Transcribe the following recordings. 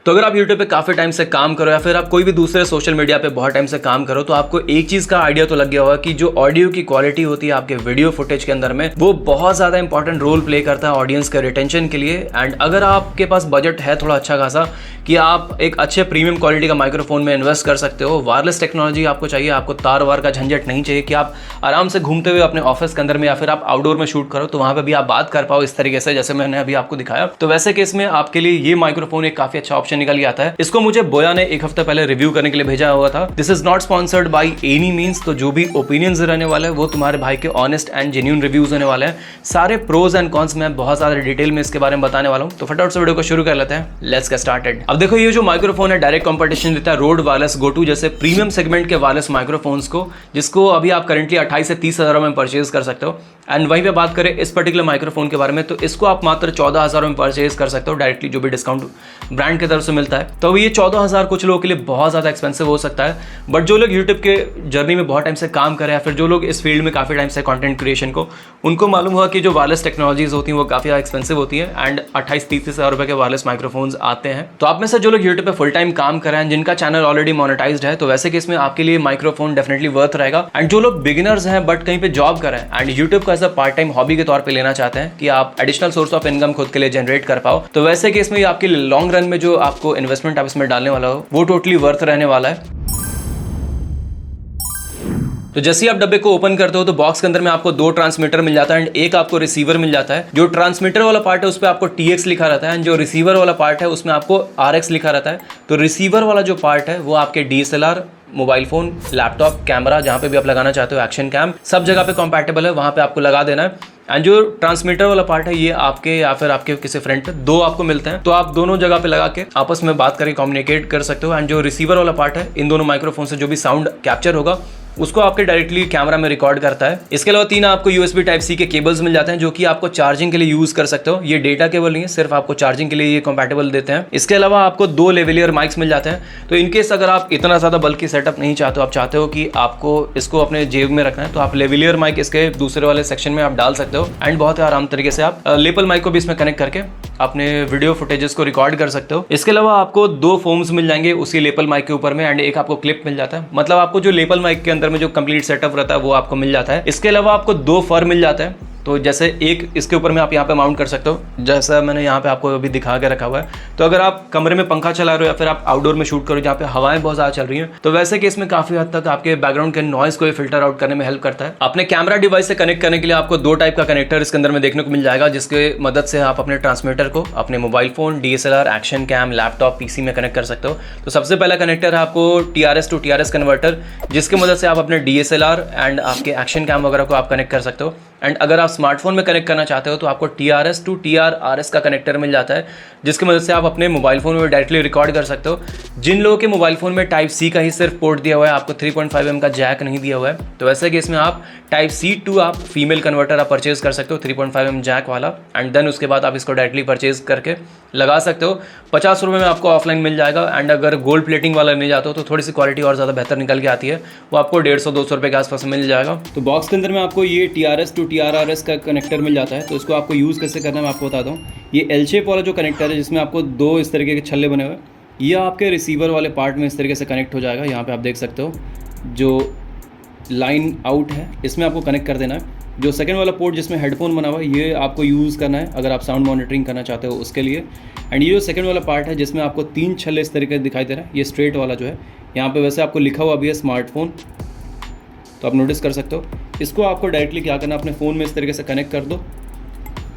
तो अगर आप यूट्यूब पे काफी टाइम से काम करो या फिर आप कोई भी दूसरे सोशल मीडिया पे बहुत टाइम से काम करो तो आपको एक चीज का आइडिया तो लग गया होगा कि जो ऑडियो की क्वालिटी होती है आपके वीडियो फुटेज के अंदर में, वो बहुत ज्यादा इंपॉर्टेंट रोल प्ले करता है ऑडियंस के रिटेंशन के लिए। एंड अगर आपके पास बजट है थोड़ा अच्छा खासा कि आप एक अच्छे प्रीमियम क्वालिटी का माइक्रोफोन में इन्वेस्ट कर सकते हो, वायरलेस टेक्नोलॉजी आपको चाहिए, आपको तार वार का झंझट नहीं चाहिए कि आप आराम से घूमते हुए अपने ऑफिस के अंदर में या फिर आप आउटडोर में शूट करो तो वहां पे भी आप बात कर पाओ इस तरीके से जैसे मैंने अभी आपको दिखाया। तो वैसे केस में आपके लिए ये माइक्रोफोन एक काफी अच्छा ऑप्शन निकल के आता है। इसको मुझे बोया ने एक हफ्ता पहले रिव्यू करने के लिए भेजा हुआ था। This is not sponsored by any means, तो जो भी ओपिनियंस रहने वाले हैं वो तुम्हारे भाई के ऑनेस्ट एंड जेन्युइन रिव्यूज होने वाले हैं। सारे प्रोज एंड कॉन्स में बहुत ज्यादा डिटेल में इसके बारे में बताने वाला हूं। तो फटाफट से वीडियो को शुरू कर लेते हैं। Let's get started. अब देखो ये जो माइक्रोफोन है डायरेक्ट कंपटीशन देता है रोड वायरलेस गोटू जैसे प्रीमियम सेगमेंट के वायरलेस माइक्रोफोन्स को, जिसको अभी आप करंटली 28 से 30 हज़ारों में परचेज कर सकते हो। एंड वहीं पे बात करें इस पर्टिकुलर माइक्रोफोन के बारे में तो इसको आप मात्र 14,000 में परचेज कर सकते हो डायरेक्टली, जो भी डिस्काउंट ब्रांड की तरफ से मिलता है। तो ये 14,000 कुछ लोगों के लिए बहुत ज़्यादा एक्सपेंसिव हो सकता है, बट जो लोग यूट्यूब के जर्नी में बहुत टाइम से काम करें या फिर जो लोग इस फील्ड में काफ़ी टाइम से कंटेंट क्रिएशन को, उनको मालूम हुआ कि जो वायरलेस टेक्नोलॉजीज होती हैं वो काफ़ी ज़्यादा एक्सपेंसिव होती है एंड 28-30 हज़ार रुपये के वायरलेस माइक्रोफोन्स आते हैं। तो आप में से जो लोग यूट्यूब पे फुल टाइम काम कर रहे हैं, जिनका चैनल ऑलरेडी मोनेटाइज्ड है, तो वैसे केस में आपके लिए माइक्रोफोन डेफिनेटली वर्थ रहेगा। एंड जो लोग बिगिनर्स हैं बट कहीं पे जॉब कर रहे हैं एंड यूट्यूब को as a part time hobby के तौर पे लेना चाहते हैं कि आप एडिशनल सोर्स ऑफ इनकम खुद के लिए जनरेट कर पाओ, तो वैसे केस में आपके लॉन्ग रन में जो आपको इन्वेस्टमेंट आप इसमें डालने वाला हो वो टोटली वर्थ रहने वाला है। तो जैसे ही आप डब्बे को ओपन करते हो तो बॉक्स के अंदर में आपको 2 ट्रांसमीटर मिल जाता है एंड एक आपको रिसीवर मिल जाता है। जो ट्रांसमीटर वाला पार्ट है उस पर आपको TX लिखा रहता है एंड जो रिसीवर वाला पार्ट है उसमें आपको RX लिखा रहता है। तो रिसीवर वाला जो पार्ट है वो आपके DSLR, mobile phone, laptop, camera, जहां पे भी आप लगाना चाहते हो, एक्शन कैम, सब जगह पे कंपैटिबल है, वहां पे आपको लगा देना है। एंड जो ट्रांसमीटर वाला पार्ट है ये आपके या फिर आपके किसी फ्रेंड पे 2 आपको मिलते हैं, तो आप दोनों जगह पे लगा के आपस में बात करके कम्युनिकेट कर सकते हो। एंड जो रिसीवर वाला पार्ट है इन दोनों माइक्रोफोन से जो भी साउंड कैप्चर होगा उसको आपके डायरेक्टली कैमरा में रिकॉर्ड करता है। इसके अलावा 3 आपको USB Type-C के केबल्स मिल जाते हैं जो कि आपको चार्जिंग के लिए यूज कर सकते हो। ये डेटा केबल नहीं है, सिर्फ आपको चार्जिंग के लिए ये कंपैटिबल देते हैं। इसके अलावा आपको 2 लेवलियर माइक्स मिल जाते हैं। तो इनकेस अगर आप इतना ज्यादा बल्कि सेटअप नहीं चाहते हो, आप चाहते हो कि आपको इसको अपने जेब में रखना है, तो आप लेवलियर माइक इसके दूसरे वाले सेक्शन में आप डाल सकते हो एंड बहुत ही आराम तरीके से आप लेपल माइक को भी इसमें कनेक्ट करके अपने वीडियो फुटेजेस को रिकॉर्ड कर सकते हो। इसके अलावा आपको 2 फोम्स मिल जाएंगे उसी लेपल माइक के ऊपर में एंड एक आपको क्लिप मिल जाता है। मतलब आपको जो लेपल माइक के अंदर में जो कंप्लीट सेटअप रहता है वो आपको मिल जाता है। इसके अलावा आपको 2 फर मिल जाता है। तो जैसे एक इसके ऊपर में आप यहाँ पे माउंट कर सकते हो, जैसा मैंने यहाँ पे आपको अभी दिखा के रखा हुआ है। तो अगर आप कमरे में पंखा चला रहे हो या फिर आप आउटडोर में शूट करो जहाँ पे हवाएं बहुत ज़्यादा चल रही हैं, तो वैसे केस में काफ़ी हद तक आपके बैकग्राउंड के नॉइज को फिल्टर आउट करने में हेल्प करता है। अपने कैमरा डिवाइस से कनेक्ट करने के लिए आपको 2 टाइप का कनेक्टर इसके अंदर में देखने को मिल जाएगा, जिसके मदद से आप अपने ट्रांसमीटर को अपने mobile phone, DSLR, action cam, laptop, PC में कनेक्ट कर सकते हो। तो सबसे पहला कनेक्टर है आपको TRS to TRS कन्वर्टर, जिसकी मदद से आप अपने DSLR एंड आपके एक्शन कैम वगैरह को आप कनेक्ट कर सकते हो। एंड अगर आप स्मार्टफोन में कनेक्ट करना चाहते हो तो आपको TRS to TR-RS का कनेक्टर मिल जाता है, जिसकी मदद से आप अपने मोबाइल फोन में डायरेक्टली रिकॉर्ड कर सकते हो। जिन लोगों के मोबाइल फोन में Type-C का ही सिर्फ पोर्ट दिया हुआ है, आपको 3.5mm का जैक नहीं दिया हुआ है, तो वैसे केस में आप Type-C to आप फीमेल कन्वर्टर आप परचेज कर सकते हो 3.5mm जैक वाला। एंड देन उसके बाद आप इसको डायरेक्टली परचेज करके लगा सकते हो। 50 रुपये में आपको ऑफलाइन मिल जाएगा। एंड अगर गोल्ड प्लेटिंग वाला नहीं जाते हो तो थोड़ी सी क्वालिटी और ज़्यादा बेहतर निकल के आती है, वो आपको 150-200 रुपये के आसपास मिल जाएगा। तो बॉक्स के अंदर में आपको ये TRS to TR-RS का कनेक्टर मिल जाता है। तो इसको आपको यूज़ कैसे करना है मैं आपको बताता हूँ। ये L शेप वाला जो कनेक्टर है जिसमें आपको 2 इस तरीके के छल्ले बने हुए हैं, ये आपके रिसीवर वाले पार्ट में इस तरीके से कनेक्ट हो जाएगा। यहाँ पे आप देख सकते हो जो लाइन आउट है इसमें आपको कनेक्ट कर देना है। जो सेकंड वाला पोर्ट जिसमें हेडफोन बना हुआ है ये आपको यूज़ करना है अगर आप साउंड मॉनिटरिंग करना चाहते हो उसके लिए। एंड ये जो सेकंड वाला पार्ट है जिसमें आपको 3 छल्ले इस तरीके दिखाई दे रहा है, ये स्ट्रेट वाला जो है, यहाँ पे वैसे आपको लिखा हुआ भी है स्मार्टफोन, तो आप नोटिस कर सकते हो। इसको आपको डायरेक्टली क्या करना है, अपने फ़ोन में इस तरीके से कनेक्ट कर दो।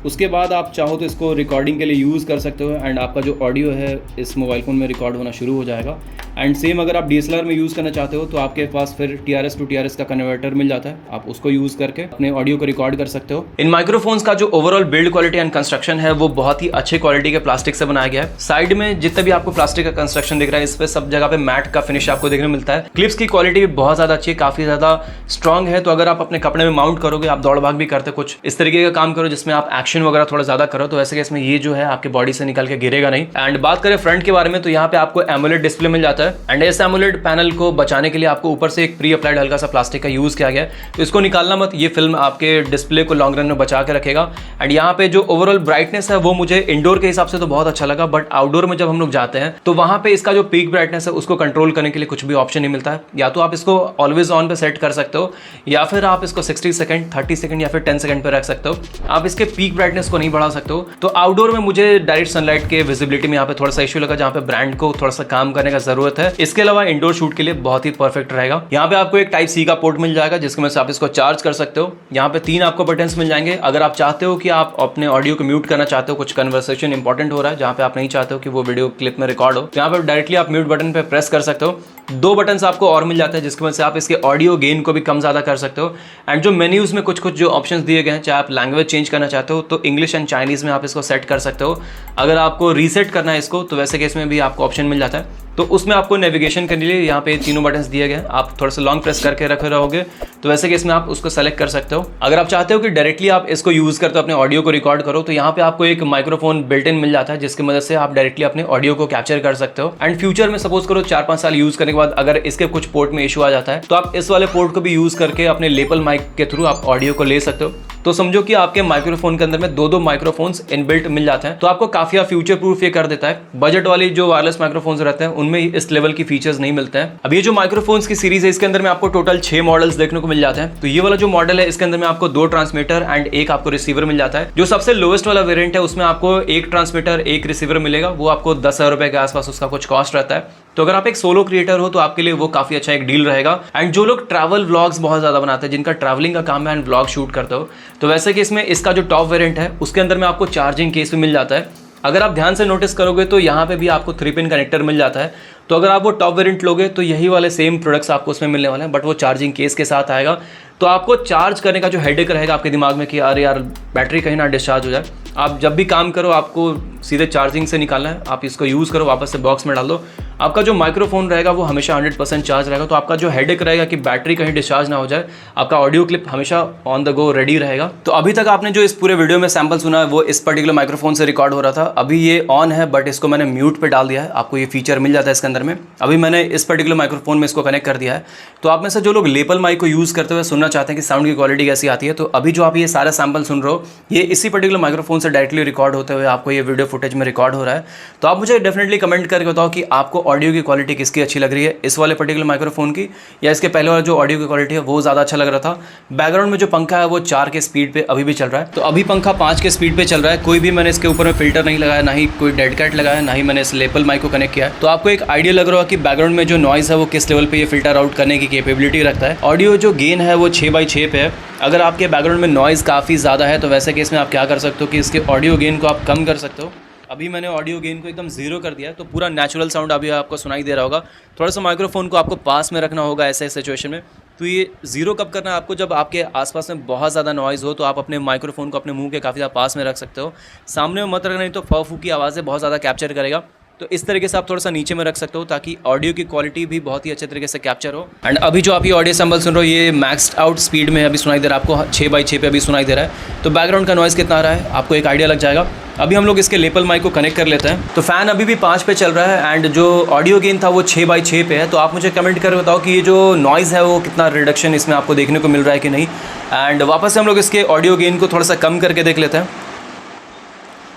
उसके बाद आप चाहो तो इसको रिकॉर्डिंग के लिए यूज़ कर सकते हो एंड आपका जो ऑडियो है इस मोबाइल फ़ोन में रिकॉर्ड होना शुरू हो जाएगा। एंड सेम अगर आप DSLR में यूज़ करना चाहते हो तो आपके पास फिर TRS to TRS का कन्वर्टर मिल जाता है, आप उसको यूज़ करके अपने ऑडियो को रिकॉर्ड कर सकते हो। इन माइक्रोफोन्स का जो overall build quality and construction है वो बहुत ही अच्छे क्वालिटी के प्लास्टिक से बनाया गया है। साइड में जितने भी आपको प्लास्टिक का कंस्ट्रक्शन दिख रहा है इस पर सब जगह पे मैट का फिनिश आपको देखने को मिलता है। क्लिप्स की क्वालिटी भी बहुत ज़्यादा अच्छी है, काफ़ी ज़्यादा स्ट्रॉन्ग है। तो अगर आप अपने कपड़े में माउंट करोगे, आप दौड़ भाग भी करते कुछ इस तरीके का काम करो जिसमें आप एक्शन वगैरह थोड़ा ज़्यादा करो तो वैसे केस में ये जो है आपके बॉडी से निकल के गिरेगा नहीं। एंड बात करें फ्रंट के बारे में तो यहाँ पे आपको एमोलेड डिस्प्ले मिल जाता है एंड इस एमोलेड पैनल को बचाने के लिए आपको ऊपर से एक प्री अप्लाइड हल्का सा प्लास्टिक का यूज़ किया गया है, तो इसको निकालना मत, ये फिल्म आपके डिस्प्ले को लॉन्ग रन में बचा के रखेगा। एंड यहाँ पे जो ओवरऑल ब्राइटनेस है वो मुझे इंडोर के हिसाब से तो बहुत अच्छा लगा, बट आउटडोर में जब हम लोग जाते हैं तो वहाँ पे इसका जो पीक ब्राइटनेस है उसको कंट्रोल करने के लिए कुछ भी ऑप्शन नहीं मिलता है। या तो आप इसको ऑलवेज ऑन पे सेट कर सकते हो या फिर आप इसको 60 सेकंड, 30 सेकंड या फिर 10 सेकंड पे रख सकते हो। आप इसके पीक ब्राइटनेस को नहीं बढ़ा सकते हो। तो आउटडोर में मुझे डायरेक्ट सनलाइट के विजिबिलिटी में यहाँ पे थोड़ा सा इशू लगा, जहाँ पे ब्रांड को थोड़ा सा काम करने का जरूरत है। इसके अलावा इंडोर शूट के लिए बहुत ही परफेक्ट रहेगा। यहाँ पे आपको एक टाइप सी का पोर्ट मिल जाएगा जिसके वजह से आप इसको चार्ज कर सकते हो। यहाँ पे 3 आपको बटन्स मिल जाएंगे। अगर आप चाहते हो कि आप अपने ऑडियो को म्यूट करना चाहते हो, कुछ कन्वर्सेशन इंपॉर्टेंट हो रहा है जहाँ पे आप नहीं चाहते हो कि वो वीडियो क्लिप में रिकॉर्ड हो, तो यहाँ पे डायरेक्टली आप म्यूट बटन पे प्रेस कर सकते हो। 2 बटन्स आपको और मिल जाते हैं जिसकी वजह से आप इसके ऑडियो गेन को भी कम ज़्यादा कर सकते हो। एंड जो मेन्यूज़ में कुछ जो ऑप्शंस दिए गए हैं, चाहे आप लैंग्वेज चेंज करना चाहते हो तो इंग्लिश एंड चाइनीज़ में आप इसको सेट कर सकते हो। अगर आपको रीसेट करना है इसको तो वैसे केस में भी आपको ऑप्शन मिल जाता है। तो उसमें आपको नेविगेशन के लिए यहाँ पे 3 बटन्स दिए गए हैं, आप थोड़ा सा लॉन्ग प्रेस करके रखे रहोगे तो वैसे केस में आप उसको सेलेक्ट कर सकते हो। अगर आप चाहते हो कि डायरेक्टली आप इसको यूज़ करते हो अपने ऑडियो को रिकॉर्ड करो तो यहाँ पे आपको एक माइक्रोफोन बिल्ट इन मिल जाता है जिसकी मदद से आप डायरेक्टली अपने ऑडियो को कैप्चर कर सकते हो। एंड फ्यूचर में सपोज करो 4-5 साल यूज़ करने के बाद अगर इसके कुछ पोर्ट में इशू आ जाता है तो आप इस वाले पोर्ट को भी यूज़ करके अपने लेपल माइक के थ्रू आप ऑडियो को ले सकते हो। तो समझो कि आपके माइक्रोफोन के अंदर में 2 माइक्रोफोन्स इनबिल्ट मिल जाते हैं, तो आपको काफी फ्यूचर प्रूफ ये कर देता है। बजट वाली जो वायरलेस माइक्रोफोन्स रहते हैं उनमें इस लेवल की फीचर्स नहीं मिलते हैं। अब ये जो माइक्रोफोन्स की सीरीज है इसके अंदर में आपको टोटल 6 मॉडल्स देखने को मिल जाते हैं। तो ये वाला जो मॉडल है इसके अंदर में आपको 2 ट्रांसमीटर एंड 1 आपको रिसीवर मिल जाता है। जो सबसे लोएस्ट वाला वेरिएंट है उसमें आपको 1 ट्रांसमीटर 1 रिसीवर मिलेगा, वो आपको 10,000 रुपए के आसपास उसका कुछ कॉस्ट रहता है। तो अगर आप एक सोलो क्रिएटर हो तो आपके लिए वो काफी अच्छा एक डील रहेगा। एंड जो लोग ट्रैवल व्लॉग्स बहुत ज्यादा बनाते हैं, जिनका ट्रैवलिंग का काम है एंड व्लॉग शूट करते हो, तो वैसे कि इसमें इसका जो टॉप वेरिएंट है उसके अंदर में आपको चार्जिंग केस भी मिल जाता है। अगर आप ध्यान से नोटिस करोगे तो यहाँ पे भी आपको 3 पिन कनेक्टर मिल जाता है। तो अगर आप वो टॉप वेरिएंट लोगे तो यही वाले सेम प्रोडक्ट्स आपको उसमें मिलने वाले हैं, बट वो चार्जिंग केस के साथ आएगा। तो आपको चार्ज करने का जो हेडेक रहेगा आपके दिमाग में कि अरे यार बैटरी कहीं ना डिस्चार्ज हो जाए, आप जब भी काम करो आपको सीधे चार्जिंग से निकालना है। आप इसको यूज़ करो, वापस से बॉक्स में डाल दो, आपका जो माइक्रोफोन रहेगा वो हमेशा 100% चार्ज रहेगा। तो आपका जो हेडेक रहेगा कि बैटरी कहीं डिस्चार्ज ना हो जाए, आपका ऑडियो क्लिप हमेशा ऑन द गो रेडी रहेगा। तो अभी तक आपने जो इस पूरे वीडियो में सैंपल सुना है वो इस पर्टिकुलर माइक्रोफोन से रिकॉर्ड हो रहा था। अभी ये ऑन है बट इसको मैंने म्यूट पे डाल दिया है, आपको ये फीचर मिल जाता है इसके अंदर में। अभी मैंने इस पर्टिकुलर माइक्रोफोन में इसको कनेक्ट कर दिया है। तो आप में से जो लोग लेपल माइक को यूज़ करते हुए सुनना चाहते हैं कि साउंड की क्वालिटी कैसी आती है, तो अभी जो आप ये सारा सैंपल सुन रहे हो ये इसी पर्टिकुलर माइक्रोफोन से डायरेक्टली रिकॉर्ड होते हुए आपको ये वीडियो फुटेज में रिकॉर्ड हो रहा है। तो आप मुझे डेफिनेटली कमेंट करके बताओ कि आपको ऑडियो की क्वालिटी किसकी अच्छी लग रही है, इस वाले पर्टिकुलर माइक्रोफोन की या इसके पहले वाला जो ऑडियो की क्वालिटी है वो ज़्यादा अच्छा लग रहा था। बैकग्राउंड में जो पंखा है वो 4 के स्पीड पे अभी भी चल रहा है, तो अभी पंखा 5 के स्पीड पे चल रहा है। कोई भी मैंने इसके ऊपर में फिल्टर नहीं लगाया, ना ही कोई डेड कैट लगाया, ना ही मैंने इस लेपल माइक को कनेक्ट किया है। तो आपको एक आइडिया लग रहा है कि बैकग्राउंड में जो नॉइज़ है वो किस लेवल पे ये फिल्टर आउट करने की कैपेबिलिटी रखता है। ऑडियो जो गेन है वो 6x6 पे है। अगर आपके बैकग्राउंड में नॉइज़ काफ़ी ज़्यादा है तो वैसे केस में आप क्या कर सकते हो कि इसके ऑडियो गेन को आप कम कर सकते हो। अभी मैंने ऑडियो गेन को एकदम 0 कर दिया है तो पूरा नेचुरल साउंड अभी आपको सुनाई दे रहा होगा। थोड़ा सा माइक्रोफोन को आपको पास में रखना होगा ऐसे सिचुएशन में। तो ये 0 कब करना है आपको, जब आपके आसपास में बहुत ज़्यादा नॉइज़ हो तो आप अपने माइक्रोफोन को अपने मुंह के काफ़ी ज़्यादा पास में रख सकते हो। सामने में मत रखना, नहीं तो फू की आवाज़ें बहुत ज़्यादा कैप्चर करेगा। तो इस तरीके से आप थोड़ा सा नीचे में रख सकते हो ताकि ऑडियो की क्वालिटी भी बहुत ही अच्छे तरीके से कैप्चर हो। एंड अभी जो आप ये ऑडियो सैंपल सुन रहे हो ये मैक्स्ड आउट स्पीड में अभी सुनाई दे रहा है, आपको 6x6 पे अभी सुनाई दे रहा है। तो बैकग्राउंड का नॉइज़ कितना आ रहा है आपको एक आइडिया लग जाएगा। अभी हम लोग इसके लेपल माइक को कनेक्ट कर लेते हैं। तो फ़ैन अभी भी 5 पे चल रहा है एंड जो ऑडियो गेन था वो 6x6 पे है। तो आप मुझे कमेंट कर बताओ कि ये जो नॉइज़ है वो कितना रिडक्शन इसमें आपको देखने को मिल रहा है कि नहीं। एंड वापस से हम लोग इसके ऑडियो गेन को थोड़ा सा कम करके देख लेते हैं।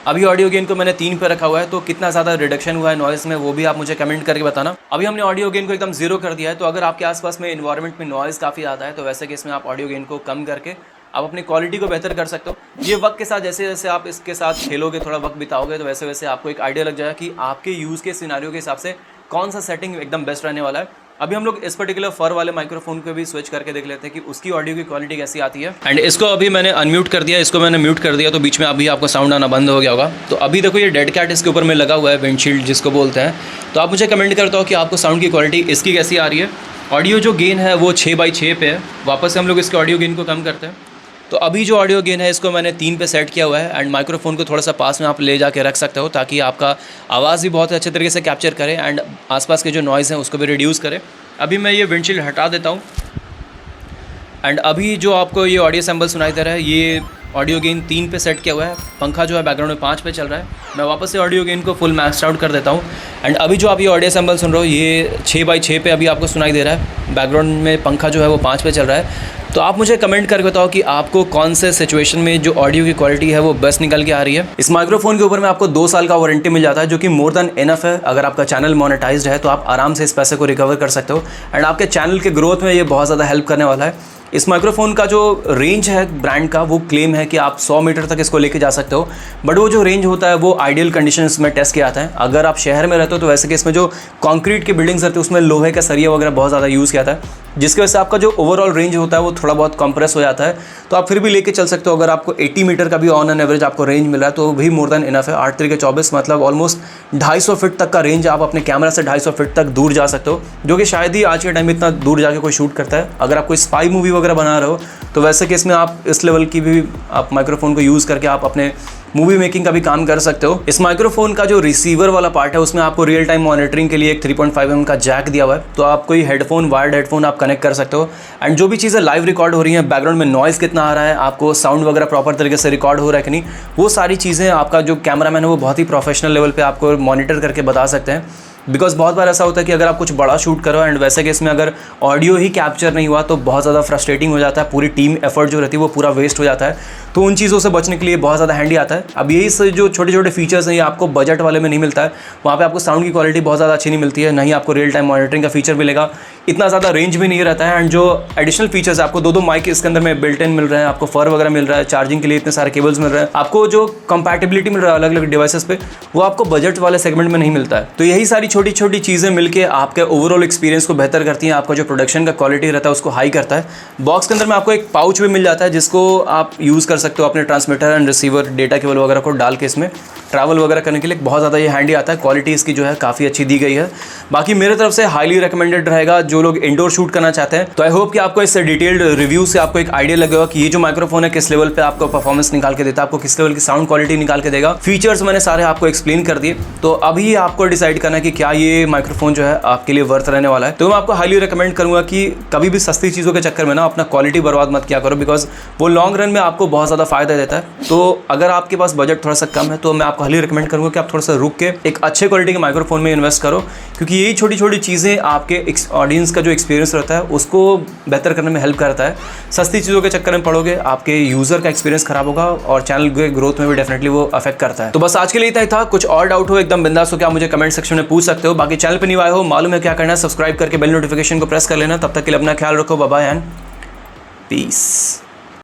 अभी ऑडियो गेन को मैंने 3 पे रखा हुआ है, तो कितना ज़्यादा रिडक्शन हुआ है नॉइज़ में वो भी आप मुझे कमेंट करके बताना। अभी हमने ऑडियो गेन को एकदम 0 कर दिया है। तो अगर आपके आसपास में इन्वायरमेंट में नॉइज़ काफ़ी ज़्यादा है तो वैसे कि इसमें आप ऑडियो गेन को कम करके आप अपनी क्वालिटी को बेहतर कर सकते हो। ये वक्त के साथ जैसे जैसे आप इसके साथ खेलोगे, थोड़ा वक्त बिताओगे, तो वैसे वैसे आपको एक आइडिया लग जाएगा कि आपके यूज़ के सिनारियो के हिसाब से कौन सा सेटिंग एकदम बेस्ट रहने वाला है। अभी हम लोग इस पर्टिकुलर फर वाले माइक्रोफोन को भी स्विच करके देख लेते हैं कि उसकी ऑडियो की क्वालिटी कैसी आती है। एंड इसको अभी मैंने अनम्यूट कर दिया, इसको मैंने म्यूट कर दिया, तो बीच में अभी आपको साउंड आना बंद हो गया होगा। तो अभी देखो ये डेड कैट इसके ऊपर में लगा हुआ है, विंडशील्ड जिसको बोलते हैं। तो आप मुझे कमेंट करता हो कि आपको साउंड की क्वालिटी इसकी कैसी आ रही है। ऑडियो जो गेन है वो 6x6 पे है। वापस से हम लोग इसके ऑडियो गेन को कम करते हैं। तो अभी जो ऑडियो गेन है इसको मैंने 3 पे सेट किया हुआ है एंड माइक्रोफोन को थोड़ा सा पास में आप ले जाके रख सकते हो ताकि आपका आवाज़ भी बहुत अच्छे तरीके से कैप्चर करे एंड आसपास के जो नॉइज़ हैं उसको भी रिड्यूस करे। अभी मैं ये विंडशील्ड हटा देता हूँ एंड अभी जो आपको ये ऑडियो सैंपल सुनाई दे रहा है ये ऑडियो गेन 3 पे सेट किया हुआ है, पंखा जो है बैकग्राउंड में 5 पे चल रहा है। मैं वापस से ऑडियो गेन को फुल मैक्स आउट कर देता हूँ। एंड अभी जो आप ये ऑडियो सैंपल सुन रहे हो ये 6x6 पे अभी आपको सुनाई दे रहा है। बैकग्राउंड में पंखा जो है वो 5 पे चल रहा है। तो आप मुझे कमेंट करके बताओ कि आपको कौन से सिचुएशन में जो ऑडियो की क्वालिटी है वो बेस्ट निकल के आ रही है। इस माइक्रोफोन के ऊपर में आपको 2 साल का वारंटी मिल जाता है, जो कि मोर देन इनफ है। अगर आपका चैनल मोनेटाइज्ड है तो आप आराम से इस पैसे को रिकवर कर सकते हो एंड आपके चैनल के ग्रोथ में ये बहुत ज़्यादा हेल्प करने वाला है। इस माइक्रोफोन का जो रेंज है ब्रांड का, वो क्लेम है कि आप 100 मीटर तक इसको लेके जा सकते हो, बट वो जो रेंज होता है वो आइडियल कंडीशंस में टेस्ट किया जाता है। अगर आप शहर में रहते हो तो वैसे कि इसमें जो कंक्रीट की बिल्डिंग्स रहती है उसमें लोहे का सरिया वगैरह बहुत ज़्यादा यूज़ किया जाता है, जिसकी वजह से आपका जो ओवरऑल रेंज होता है वो थोड़ा बहुत कंप्रेस हो जाता है। तो आप फिर भी लेके चल सकते हो। अगर आपको 80 मीटर का भी ऑन एन एवरेज आपको रेंज मिल रहा है तो भी मोर देन इनफ है। 8 3 24 मतलब ऑलमोस्ट 250 फीट तक का रेंज आप अपने कैमरा से 250 फीट तक दूर जा सकते हो, जो कि शायद ही आज के टाइम में इतना दूर जाके कोई शूट करता है। अगर आप कोई स्पाई मूवी वगैरह बना रहे हो तो वैसे केस में आप इस लेवल की भी आप माइक्रोफोन को यूज़ करके आप अपने मूवी मेकिंग का भी काम कर सकते हो। इस माइक्रोफोन का जो रिसीवर वाला पार्ट है उसमें आपको रियल टाइम मॉनिटरिंग के लिए एक 3.5 mm का जैक दिया हुआ है। तो आप कोई हेडफोन, वायर्ड हेडफोन आप कनेक्ट कर सकते हो एंड जो भी चीज़ें लाइव रिकॉर्ड हो रही हैं, बैकग्राउंड में नॉइज़ कितना आ रहा है, आपको साउंड वगैरह प्रॉपर तरीके से रिकॉर्ड हो रहा है कि नहीं, वो सारी चीज़ें आपका जो कैमरामैन है वो बहुत ही प्रोफेशनल लेवल पर आपको मॉनिटर करके बता सकते हैं। बिकॉज बहुत बार ऐसा होता है कि अगर आप कुछ बड़ा शूट करो एंड वैसे केस में अगर ऑडियो ही कैप्चर नहीं हुआ तो बहुत ज़्यादा फ्रस्ट्रेटिंग हो जाता है, पूरी टीम एफर्ट जो रहती है वो पूरा वेस्ट हो जाता है। तो उन चीज़ों से बचने के लिए बहुत ज़्यादा हैंडी आता है। अब यही से जो छोटे छोटे फीचर्स हैं ये आपको बजट वाले में नहीं मिलता है। वहाँ पे आपको साउंड की क्वालिटी बहुत ज़्यादा अच्छी नहीं मिलती है, नहीं आपको रियल टाइम मॉनिटरिंग का फीचर मिलेगा, इतना ज़्यादा रेंज भी नहीं रहता है। एंड जो एडिशनल फीचर्स है, आपको 2 माइक इसके अंदर में बिल्ट इन मिल रहे हैं, आपको फर वगैरह मिल रहा है, चार्जिंग के लिए इतने सारे केबल्स मिल रहे हैं, आपको जो कंपैटिबिलिटी मिल रहा है अलग अलग डिवाइसेस पे, वो आपको बजट वाले सेगमेंट में नहीं मिलता है। तो यही सारी छोटी छोटी चीज़ें मिलकर आपके ओवरऑल एक्सपीरियंस को बेहतर करती हैं, आपका जो प्रोडक्शन का क्वालिटी रहता है उसको हाई करता है। बॉक्स के अंदर में आपको एक पाउच भी मिल जाता है जिसको आप यूज़ कर सकते हो अपने transmitter and receiver data cable वगैरह को डाल के इसमें ट्रैवल वगैरह करने के लिए बहुत ज़्यादा ये हैंडी आता है। क्वालिटी इसकी जो है काफ़ी अच्छी दी गई है। बाकी मेरे तरफ से हाईली रिकमेंडेड रहेगा जो लोग इंडोर शूट करना चाहते हैं। तो आई होप कि आपको इस डिटेल्ड रिव्यू से आपको एक आइडिया लगेगा कि ये जो माइक्रोफोन है किस लेवल पे आपको परफॉर्मेंस निकाल के देता है, आपको किस लेवल की साउंड क्वालिटी निकाल के देगा। फीचर्स मैंने सारे आपको एक्सप्लेन कर दिए। तो अभी आपको डिसाइड करना है कि क्या ये माइक्रोफोन जो है आपके लिए वर्थ रहने वाला है। तो मैं आपको हाईली रिकमेंड करूँगा कि कभी भी सस्ती चीज़ों के चक्कर में ना अपना क्वालिटी बर्बाद मत किया करो, बिकॉज वो लॉन्ग रन में आपको बहुत ज़्यादा फायदा देता है। तो अगर आपके पास बजट थोड़ा सा कम है तो मैं आपको हाईली रिकमेंड करूँगा कि आप थोड़ा सा रुक के एक अच्छे क्वालिटी के माइक्रोफोन में इन्वेस्ट करो, क्योंकि यही छोटी छोटी चीज़ें आपके ऑडियंस का जो एक्सपीरियंस रहता है उसको बेहतर करने में हेल्प करता है। सस्ती चीज़ों के चक्कर में पड़ोगे आपके यूज़र का एक्सपीरियंस खराब होगा और चैनल के ग्रोथ में भी डेफिनेटली वो अफेक्ट करता है। तो बस आज के लिए इतना ही था। कुछ और डाउट हो एकदम बिंदास हो क्या मुझे कमेंट सेक्शन में पूछ सकते हो। बाकी चैनल पर नहीं आए हो, मालूम है क्या करना है, सब्सक्राइब करके बेल नोटिफिकेशन को प्रेस कर लेना। तब तक के लिए अपना ख्याल रखो। Bye bye and piece.